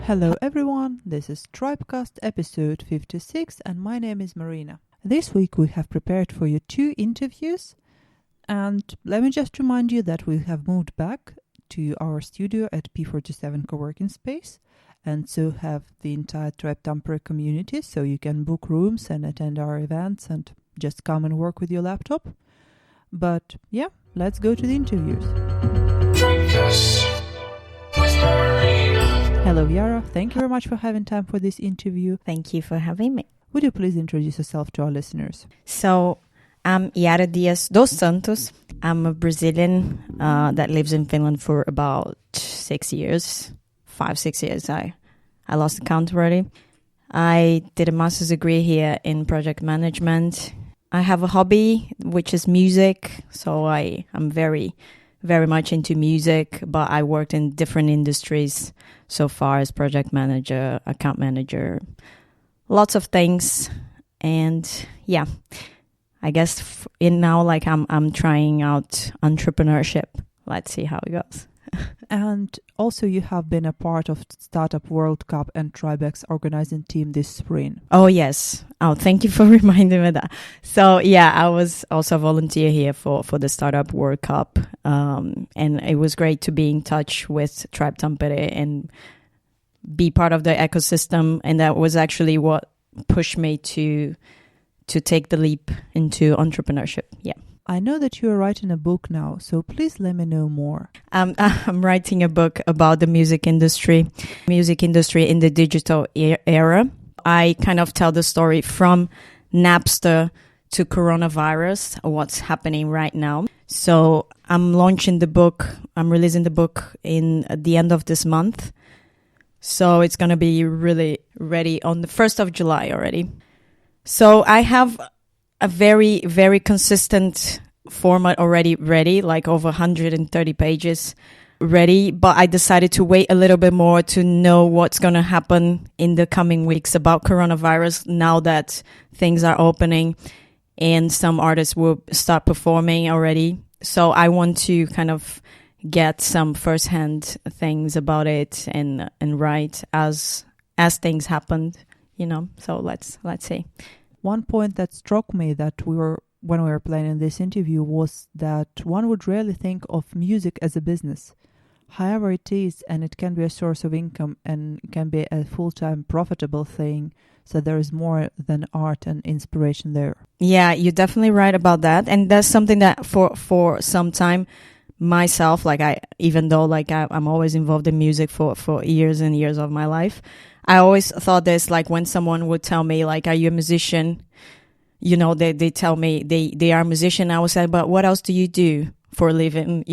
Hello everyone, this is Tribecast episode 56 and my name is Marina. This week we have prepared for you 2 interviews, and let me just remind you that we have moved back to our studio at P47 co-working space, and so have the entire Tribe Tampere community, so you can book rooms and attend our events and just come and work with your laptop. But yeah, let's go to the interviews. Hello Iara, thank you very much for having time for this interview. Thank you for having me. Would you please introduce yourself to our listeners? So, I'm Iara Dias dos Santos. I'm a Brazilian that lives in Finland for about 6 years. 5-6 years. I lost the count already. I did a master's degree here in project management. I have a hobby, which is music. So I'm very much into music, but I worked in different industries so far as project manager, account manager, lots of things. And yeah, I guess now I'm trying out entrepreneurship. Let's see how it goes. And also you have been a part of Startup World Cup and Tribex organizing team this spring. Oh, yes. Oh, thank you for reminding me of that. So, yeah, I was also a volunteer here for the Startup World Cup. And it was great to be in touch with Tribe Tampere and be part of the ecosystem. And that was actually what pushed me to take the leap into entrepreneurship. Yeah. I know that you are writing a book now, so please let me know more. I'm writing a book about the music industry in the digital era. I kind of tell the story from Napster to coronavirus, what's happening right now. So I'm releasing the book in the end of this month. So it's going to be really ready on the 1st of July already. So I have a very, very consistent format already ready, like over 130 pages ready. But I decided to wait a little bit more to know what's going to happen in the coming weeks about coronavirus now that things are opening and some artists will start performing already. So I want to kind of get some firsthand things about it and write as things happened, So let's see. One point that struck me that when we were planning this interview was that one would rarely think of music as a business. However, it is, and it can be a source of income and can be a full-time profitable thing. So there is more than art and inspiration there. Yeah, you're definitely right about that. And that's something that for some time myself, even though I'm always involved in music for years and years of my life, I always thought this, when someone would tell me, are you a musician? They tell me they are a musician. I would say, but what else do you do for a living,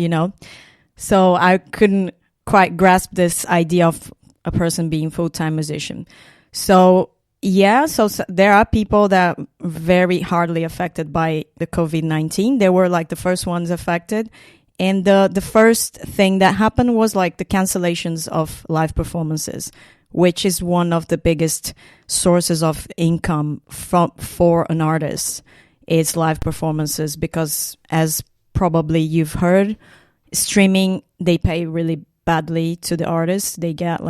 So I couldn't quite grasp this idea of a person being full-time musician. So, yeah, so there are people that are very hardly affected by the COVID-19. They were the first ones affected. And the first thing that happened was the cancellations of live performances, which is one of the biggest sources of income for an artist, is live performances, because as probably you've heard, streaming, they pay really badly to the artists. They get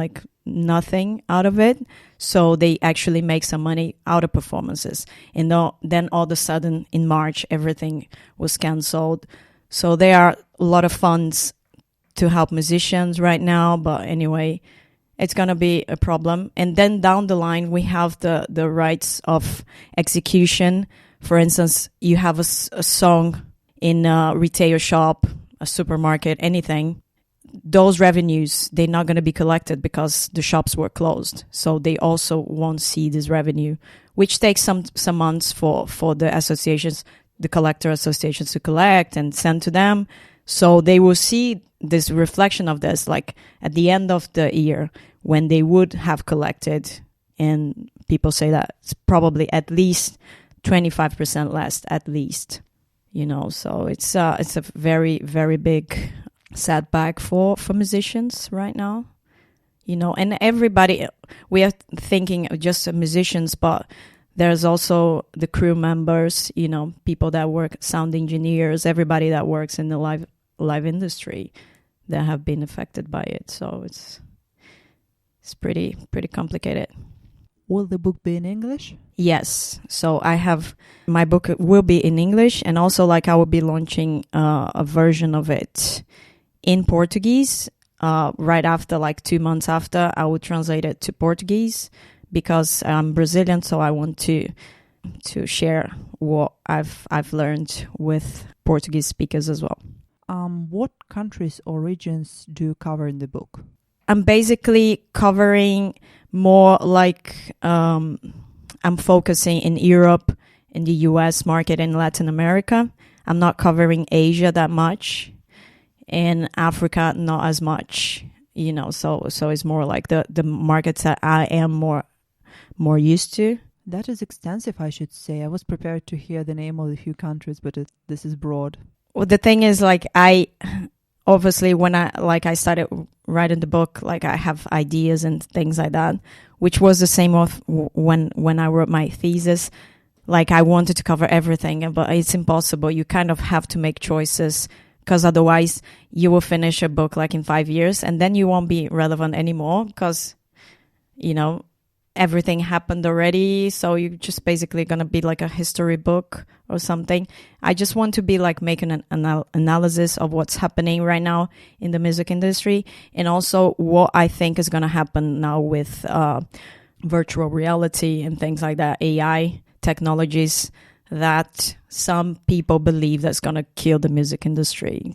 nothing out of it. So they actually make some money out of performances. And then all of a sudden in March, everything was canceled. So there are a lot of funds to help musicians right now. But anyway, it's going to be a problem. And then down the line, we have the rights of execution. For instance, you have a song in a retail shop, a supermarket, anything. Those revenues, they're not going to be collected because the shops were closed. So they also won't see this revenue, which takes some months for the associations, the collector associations to collect and send to them. So they will see this reflection of this at the end of the year when they would have collected. And people say that it's probably at least 25% less, at least, so it's a very, very big setback for musicians right now, and everybody, we are thinking of just musicians, but there's also the crew members, people that work, sound engineers, everybody that works in the live industry that have been affected by it. So it's pretty complicated. Will the book be in English? Yes. So my book will be in English, and also like I will be launching a version of it in Portuguese. Right after, like 2 months after, I will translate it to Portuguese because I'm Brazilian, so I want to share what I've learned with Portuguese speakers as well. What countries or regions do you cover in the book? I'm basically covering more like I'm focusing in Europe, in the US market, in Latin America. I'm not covering Asia that much. In Africa, not as much, so it's more like the markets that I am more used to. That is extensive, I should say. I was prepared to hear the name of a few countries, but this is broad. Well, the thing is, like, I obviously when I started writing the book, like I have ideas and things like that, which was the same of when I wrote my thesis. Like I wanted to cover everything, but it's impossible. You kind of have to make choices, because otherwise you will finish a book like in 5 years and then you won't be relevant anymore because, everything happened already. So you're just basically going to be like a history book or something. I just want to be like making an analysis of what's happening right now in the music industry, and also what I think is going to happen now with virtual reality and things like that, AI technologies, that some people believe that's going to kill the music industry.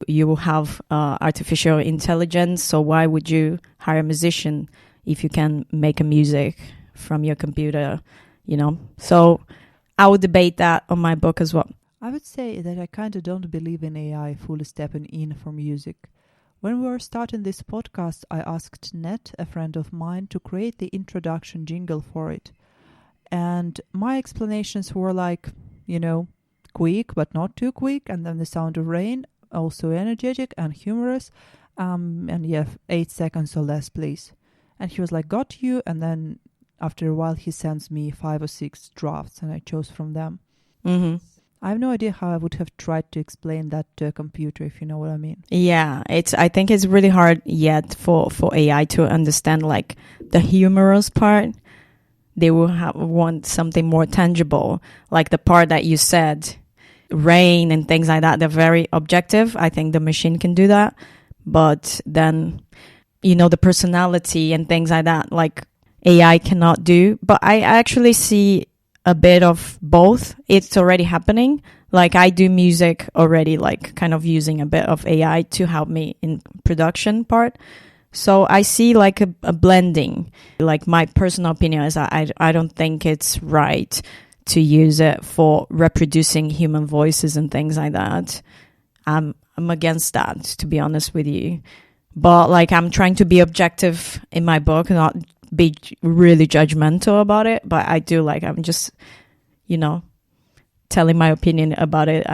You will have artificial intelligence, so why would you hire a musician if you can make a music from your computer, So I would debate that on my book as well. I would say that I kind of don't believe in AI fully stepping in for music. When we were starting this podcast, I asked Ned, a friend of mine, to create the introduction jingle for it. And my explanations were like, quick, but not too quick. And then the sound of rain, also energetic and humorous. And 8 seconds or less, please. And he was like, got you. And then after a while, he sends me 5 or 6 drafts and I chose from them. Mm-hmm. I have no idea how I would have tried to explain that to a computer, if you know what I mean. Yeah, I think it's really hard yet for AI to understand like the humorous part. They will want something more tangible, like the part that you said, rain and things like that. They're very objective. I think the machine can do that. But then, the personality and things like that, like AI cannot do. But I actually see a bit of both. It's already happening. Like I do music already, like kind of using a bit of AI to help me in production part. So I see like a blending. Like my personal opinion is I don't think it's right to use it for reproducing human voices and things like that. I'm against that, to be honest with you. But like I'm trying to be objective in my book, not be really judgmental about it. But I do I'm just, telling my opinion about it.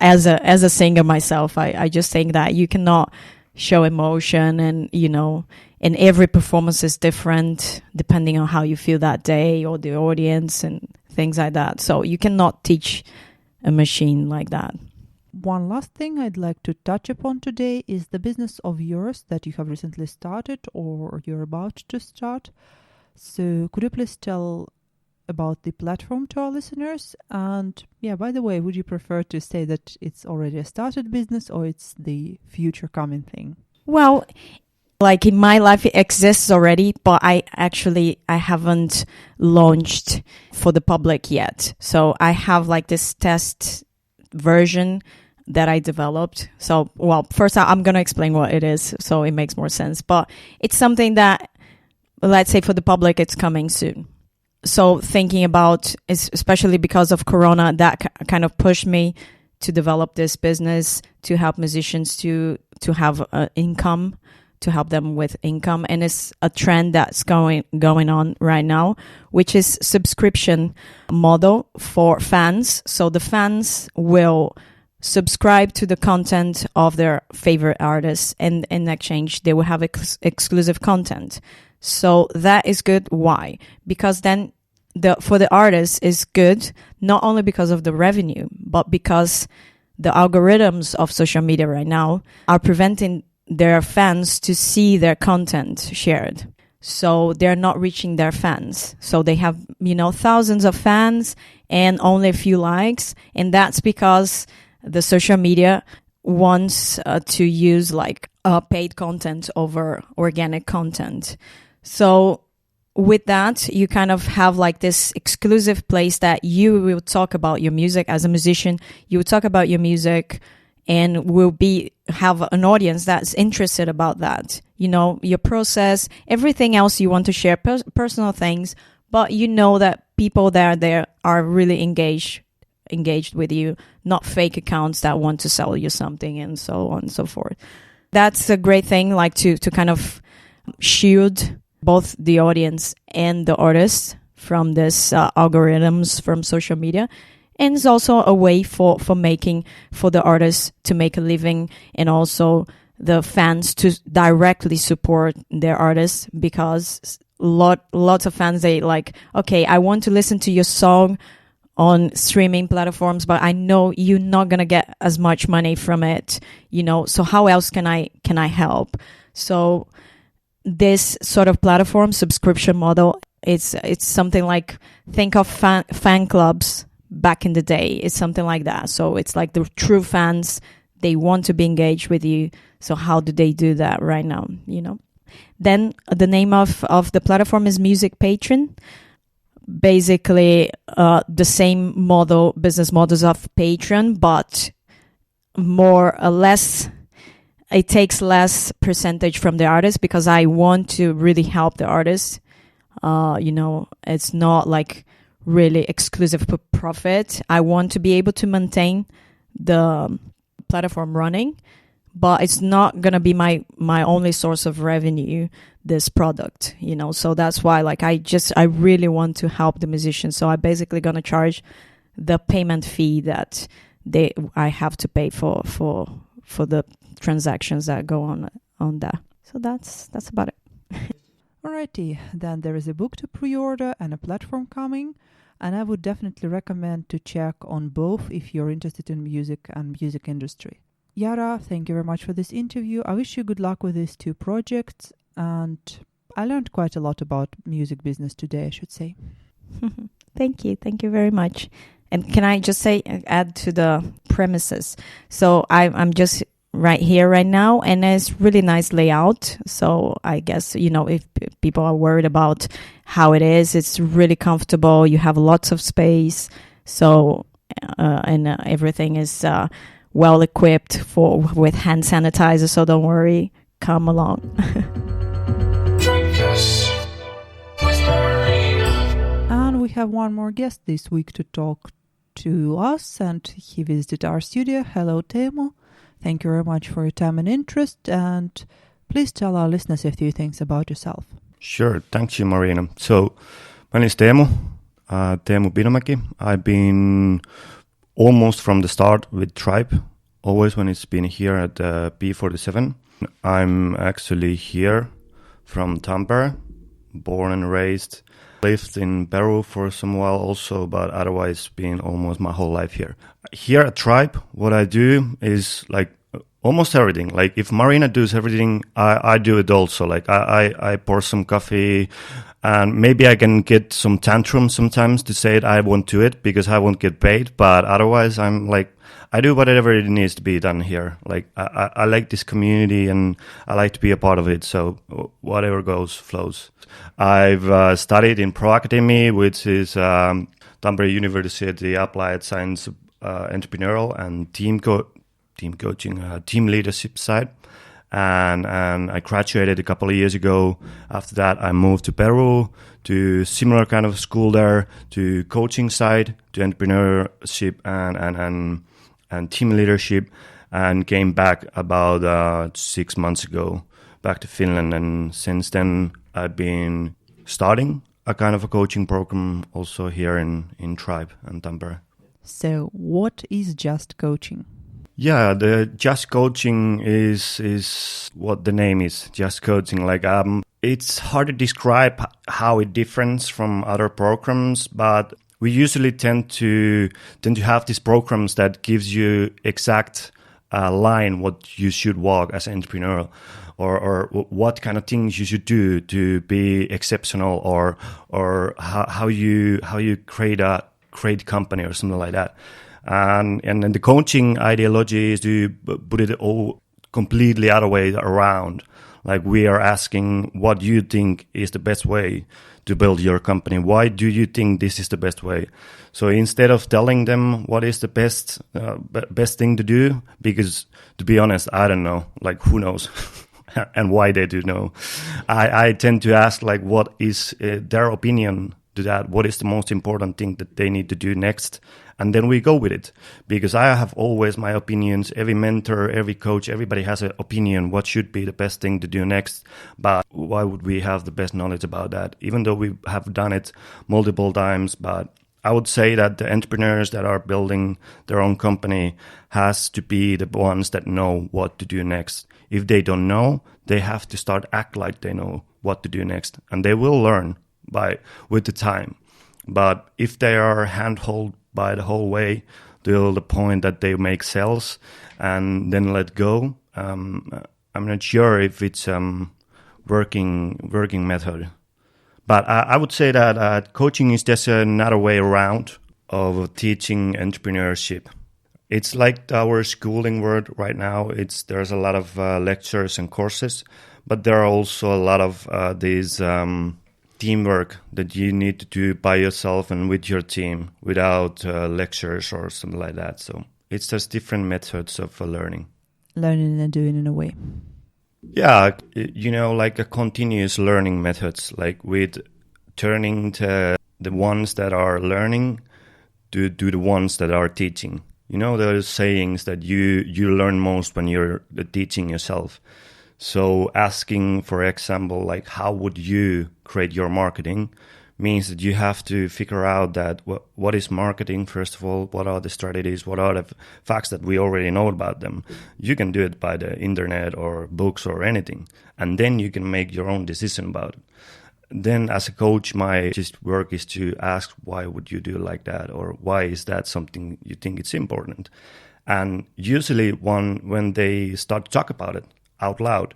As a singer myself, I just think that you cannot show emotion and and every performance is different depending on how you feel that day or the audience and things like that. So you cannot teach a machine like that. One last thing I'd like to touch upon today is the business of yours that you have recently started or you're about to start. So could you please tell about the platform to our listeners? And by the way, would you prefer to say that it's already a started business or it's the future coming thing? Well, like in my life, it exists already, but I haven't launched for the public yet. So I have like this test version that I developed. So, first I'm going to explain what it is so it makes more sense. But it's something that, let's say for the public, it's coming soon. So thinking about, especially because of Corona, that kind of pushed me to develop this business, to help musicians to have income, to help them with income. And it's a trend that's going on right now, which is subscription model for fans. So the fans will subscribe to the content of their favorite artists, and in exchange, they will have exclusive content. So that is good. Why? Because then for the artist is good, not only because of the revenue, but because the algorithms of social media right now are preventing their fans to see their content shared. So they're not reaching their fans. So they have, thousands of fans and only a few likes. And that's because the social media wants to use paid content over organic content. So with that, you kind of have this exclusive place that you will talk about your music as a musician. You will talk about your music and will have an audience that's interested about that. Your process, everything else you want to share, personal things, but that people there are really engaged with you, not fake accounts that want to sell you something and so on and so forth. That's a great thing, to kind of shield both the audience and the artists from this algorithms from social media. And it's also a way for the artists to make a living, and also the fans to directly support their artists, because lots of fans, they okay, I want to listen to your song on streaming platforms, but I know you're not gonna get as much money from it, so how else can I help? So this sort of platform subscription model, it's something think of fan clubs back in the day. It's something like that. So it's the true fans, they want to be engaged with you. So how do they do that right now? Then the name of the platform is Music Patron. Basically the same business models of Patreon, but more or less it takes less percentage from the artist, because I want to really help the artist. It's not really exclusive profit. I want to be able to maintain the platform running, but it's not going to be my only source of revenue, this product, so that's why I really want to help the musicians. So I'm basically going to charge the payment fee that I have to pay for the transactions that go on there. So that's about it. Alrighty, then there is a book to pre-order and a platform coming, and I would definitely recommend to check on both if you're interested in music and music industry. Iara, thank you very much for this interview. I wish you good luck with these two projects, and I learned quite a lot about music business today, I should say. Thank you very much. And can I just add to the premises? So I'm just right here right now, and it's really nice layout. So I guess if people are worried about how it is, it's really comfortable. You have lots of space, so and everything is well equipped with hand sanitizer, so don't worry, come along. And we have one more guest this week to talk to us, and he visited our studio. Hello, Teemu. Thank you very much for your time and interest, and please tell our listeners a few things about yourself. Sure, thank you, Marina. So, my name is Teemu Pinomäki. I've been almost from the start with Tribe, always when it's been here at B47. I'm actually here from Tampere, born and raised. Lived in Peru for some while also, but otherwise been almost my whole life here. Here at Tribe, what I do is almost everything. If Marina does everything, I do it also. I pour some coffee, and maybe I can get some tantrum sometimes to say I won't do it because I won't get paid. But otherwise, I do whatever it needs to be done here. I like this community and I like to be a part of it. So whatever goes, flows. I've studied in Pro Academy, which is Tampere University Applied Science Entrepreneurial and Team Coaching, Team Leadership side. And I graduated a couple of years ago. After that, I moved to Peru to similar kind of school there, to coaching side, to entrepreneurship and team leadership, and came back about 6 months ago back to Finland. And since then, I've been starting a kind of a coaching program also here in Tribe and Tampere. So what is Just Coaching? Yeah, the Just Coaching is what the name is, Just Coaching. It's hard to describe how it differs from other programs, but we usually tend to have these programs that gives you exact line what you should walk as an entrepreneur, or what kind of things you should do to be exceptional, or how you create a great company or something like that. And then the coaching ideology is to put it all completely other way around. Like, we are asking what you think is the best way to build your company. Why do you think this is the best way? So instead of telling them what is the best thing to do, because to be honest, I don't know, like, who knows and why they do know. I tend to ask, like, what is their opinion to that? What is the most important thing that they need to do next? And then we go with it, because I have always my opinions. Every mentor, every coach, everybody has an opinion what should be the best thing to do next. But why would we have the best knowledge about that, even though we have done it multiple times? But I would say that the entrepreneurs that are building their own company has to be the ones that know what to do next. If they don't know, they have to start act like they know what to do next, and they will learn with the time. But if they are handheld by the whole way till the point that they make sales and then let go, I'm not sure if it's working method. But I would say that coaching is just another way around of teaching entrepreneurship. It's like our schooling world right now. There's a lot of lectures and courses, but there are also a lot of these teamwork that you need to do by yourself and with your team without lectures or something like that. So it's just different methods of learning. Learning and doing in a way. Yeah, like a continuous learning methods, like with turning to the ones that are learning to do the ones that are teaching. Those sayings that you learn most when you're teaching yourself. So asking, for example, like, how would you create your marketing, means that you have to figure out that what is marketing, first of all, what are the strategies, what are the facts that we already know about them. You can do it by the internet or books or anything, and then you can make your own decision about it. Then as a coach, my work is to ask, why would you do like that, or why is that something you think it's important? And usually when they start to talk about it out loud,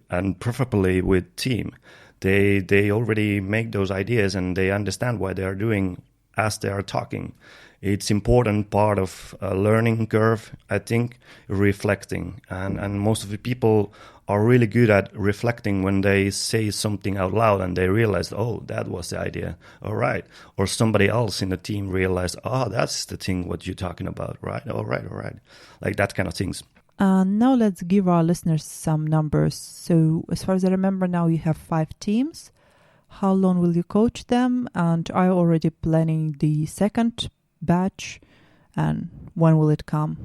and preferably with team, they already make those ideas and they understand what they are doing as they are talking. It's important part of a learning curve, I think, reflecting. And most of the people are really good at reflecting when they say something out loud and they realize, oh, that was the idea. All right. Or somebody else in the team realized, oh, that's the thing what you're talking about. Right. All right. Like that kind of things. Now let's give our listeners some numbers. So as far as I remember, now you have 5 teams. How long will you coach them? And are you already planning the second batch? And when will it come?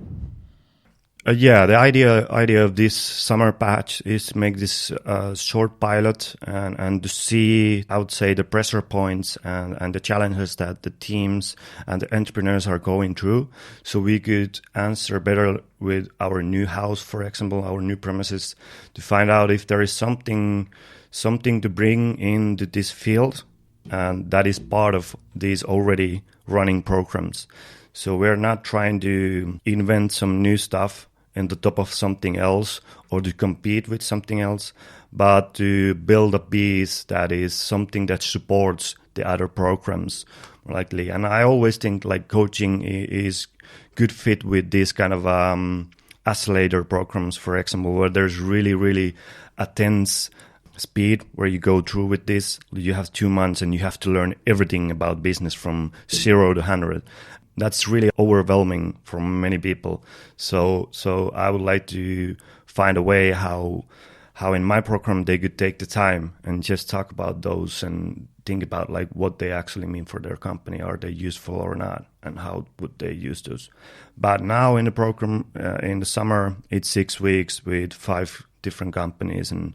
The idea of this summer batch is to make this short pilot and to see, I would say, the pressure points and the challenges that the teams and the entrepreneurs are going through, so we could answer better with our new house, for example, our new premises, to find out if there is something to bring into this field, and that is part of these already running programs. So we're not trying to invent some new stuff in the top of something else or to compete with something else, but to build a piece that is something that supports the other programs likely. And I always think like coaching is good fit with this kind of accelerator programs, for example, where there's really, really a tense speed where you go through with this. You have 2 months and you have to learn everything about business from 0 to 100. That's really overwhelming for many people. So I would like to find a way how in my program they could take the time and just talk about those and think about like what they actually mean for their company. Are they useful or not? And how would they use those? But now in the program, in the summer, it's 6 weeks with 5 different companies, and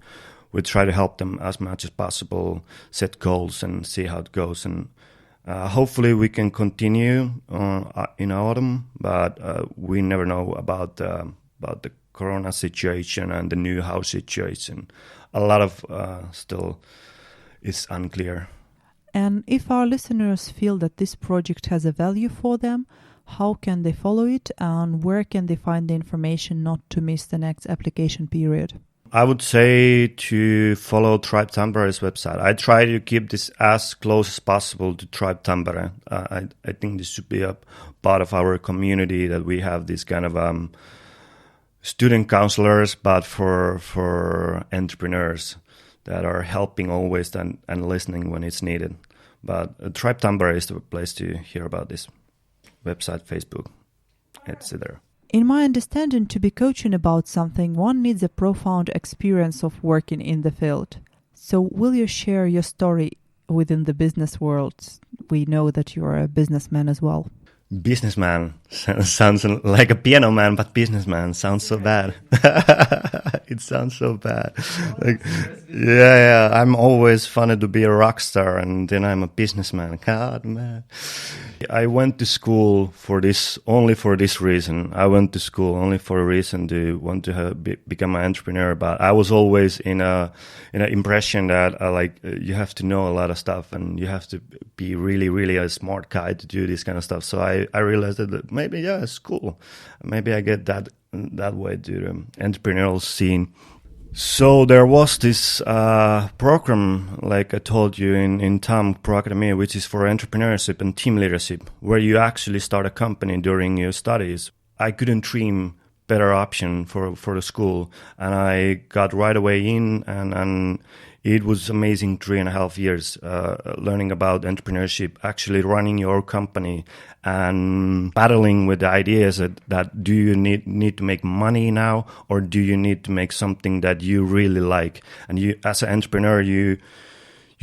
we try to help them as much as possible, set goals and see how it goes. And hopefully we can continue in autumn, but we never know about the Corona situation and the new house situation. A lot of still is unclear. And if our listeners feel that this project has a value for them, how can they follow it, and where can they find the information not to miss the next application period? I would say to follow Tribe Tampere's website. I try to keep this as close as possible to Tribe Tampere. I think this should be a part of our community, that we have this kind of student counselors, but for entrepreneurs that are helping always and listening when it's needed. But Tribe Tampere is the place to hear about this. Website, Facebook, etc. In my understanding, to be coaching about something, one needs a profound experience of working in the field. So will you share your story within the business world? We know that you are a businessman as well. Businessman sounds like a piano man, but businessman sounds so bad. It sounds so bad. Like, yeah, I'm always funny to be a rock star, and then I'm a businessman. God, man. I went to school for this, only for this reason. I went to school only for a reason to want to become an entrepreneur. But I was always in an impression that you have to know a lot of stuff, and you have to be really, really a smart guy to do this kind of stuff. So I realized that maybe, yeah, it's cool. Maybe I get that way to the entrepreneurial scene. So there was this program, like I told you, in TAM Pro Academy, which is for entrepreneurship and team leadership, where you actually start a company during your studies. I couldn't dream better option for the school, and I got right away in, and it was amazing 3.5 years learning about entrepreneurship, actually running your company and battling with the ideas that do you need to make money now, or do you need to make something that you really like? And you, as an entrepreneur, you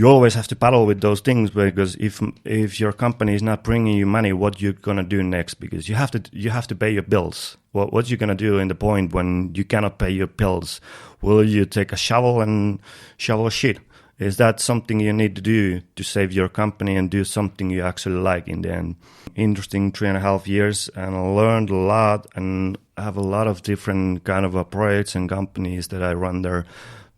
always have to battle with those things, because if your company is not bringing you money, what you're gonna do next? Because you have to pay your bills. What you gonna do in the point when you cannot pay your bills? Will you take a shovel and shovel shit? Is that something you need to do to save your company and do something you actually like in the end? Interesting 3.5 years, and I learned a lot, and have a lot of different kind of projects and companies that I run there.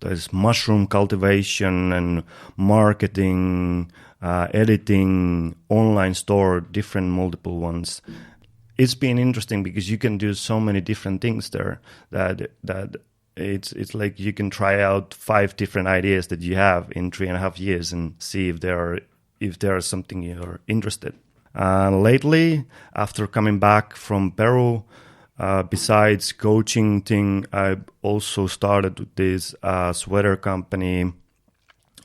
There's mushroom cultivation and marketing, editing, online store, different multiple ones. It's been interesting because you can do so many different things there that it's like you can try out 5 different ideas that you have in 3.5 years and see if there are something you're interested. Lately, after coming back from Peru, besides coaching thing, I also started with this sweater company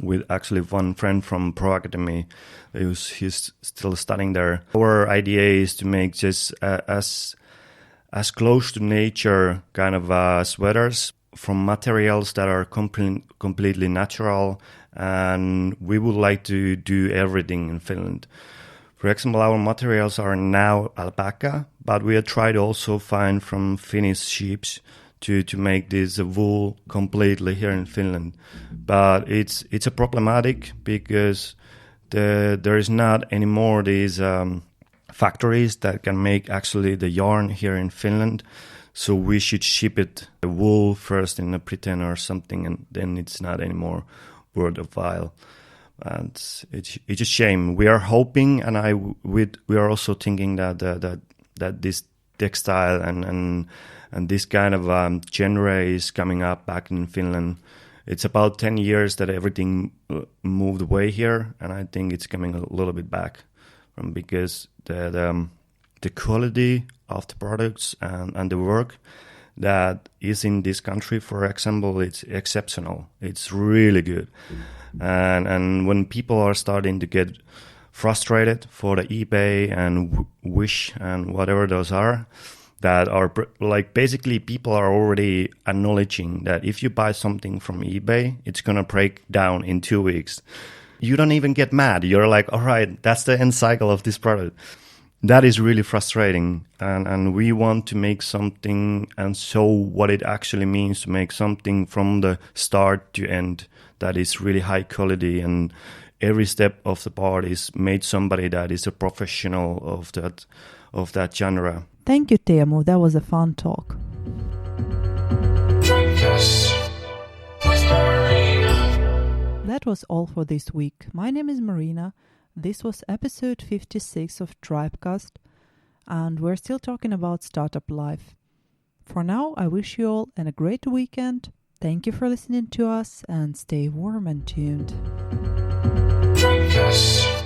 with actually one friend from Pro Academy. He's still studying there. Our idea is to make just as close to nature kind of sweaters from materials that are completely natural, and we would like to do everything in Finland. For example, our materials are now alpaca, but we have tried also find from Finnish sheep to make this wool completely here in Finland. But it's a problematic because there is not anymore these factories that can make actually the yarn here in Finland. So we should ship it the wool first in a Britain or something, and then it's not anymore worthwhile. And it's a shame. We are hoping, and we are also thinking that this textile and this kind of genre is coming up back in Finland. It's about 10 years that everything moved away here, and I think it's coming a little bit back, because the quality of the products and the work that is in this country, for example, it's exceptional. It's really good. And when people are starting to get frustrated for the eBay and Wish and whatever those are, that are like basically people are already acknowledging that if you buy something from eBay, it's going to break down in 2 weeks. You don't even get mad. You're like, all right, that's the end cycle of this product. That is really frustrating, and we want to make something and show what it actually means to make something from the start to end that is really high quality, and every step of the part is made somebody that is a professional of that genre. Thank you, Teemu. That was a fun talk. That was all for this week. My name is Marina. This was episode 56 of Tribecast. and we're still talking about startup life. For now, I wish you all a great weekend. Thank you for listening to us and stay warm and tuned. Tribecast.